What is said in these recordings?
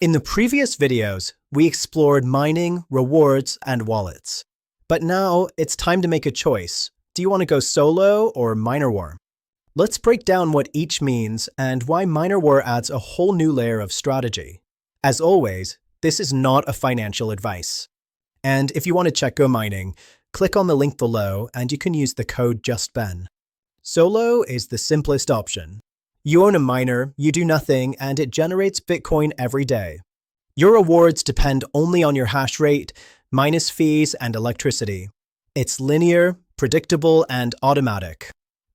In the previous videos, we explored mining, rewards, and wallets. But now it's time to make a choice. Do you want to go solo or MinerWar? Let's break down what each means and why MinerWar adds a whole new layer of strategy. As always, this is not a financial advice. And if you want to check GoMining, click on the link below and you can use the code JustBen. Solo is the simplest option. You own a miner, you do nothing, and it generates Bitcoin every day. Your rewards depend only on your hash rate, minus fees, and electricity. It's linear, predictable, and automatic.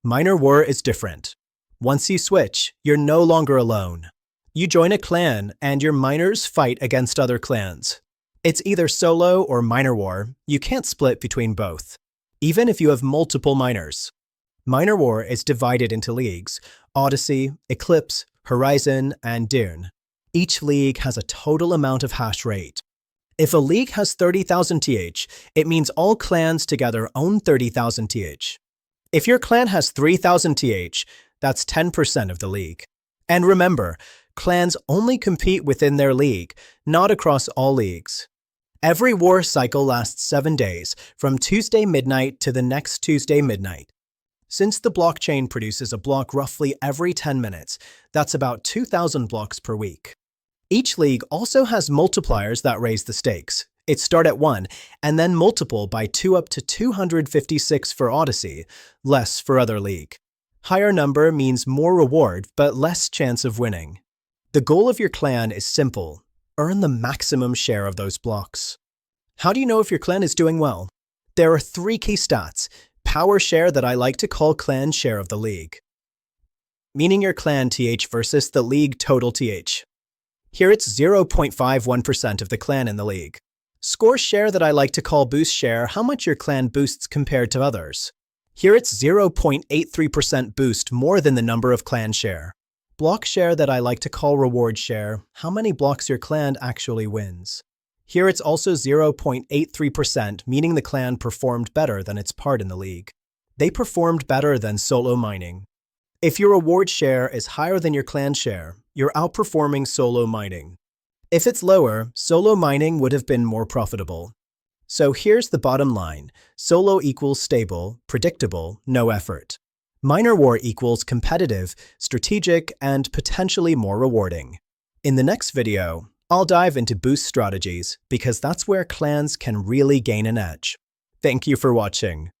MinerWar is different. Once you switch, you're no longer alone. You join a clan, and your miners fight against other clans. It's either solo or MinerWar. You can't split between both, even if you have multiple miners. MinerWar is divided into leagues: Odyssey, Eclipse, Horizon, and Dune. Each league has a total amount of hash rate. If a league has 30,000 TH, it means all clans together own 30,000 TH. If your clan has 3,000 TH, that's 10% of the league. And remember, clans only compete within their league, not across all leagues. Every war cycle lasts 7 days, from Tuesday midnight to the next Tuesday midnight. Since the blockchain produces a block roughly every 10 minutes, that's about 2,000 blocks per week. Each league also has multipliers that raise the stakes. It start at 1, and then multiple by 2 up to 256 for Odyssey, less for other league. Higher number means more reward, but less chance of winning. The goal of your clan is simple: earn the maximum share of those blocks. How do you know if your clan is doing well? There are 3 key stats: power share, that I like to call clan share of the league, meaning your clan TH versus the league total TH. Here it's 0.51% of the clan in the league. Score share, that I like to call boost share, how much your clan boosts compared to others. Here it's 0.83% boost, more than the number of clan share. Block share, that I like to call reward share, how many blocks your clan actually wins. Here it's also 0.83%, meaning the clan performed better than its part in the league. They performed better than solo mining. If your reward share is higher than your clan share, you're outperforming solo mining. If it's lower, solo mining would have been more profitable. So here's the bottom line: solo equals stable, predictable, no effort. MinerWar equals competitive, strategic, and potentially more rewarding. In the next video, I'll dive into boost strategies because that's where clans can really gain an edge. Thank you for watching.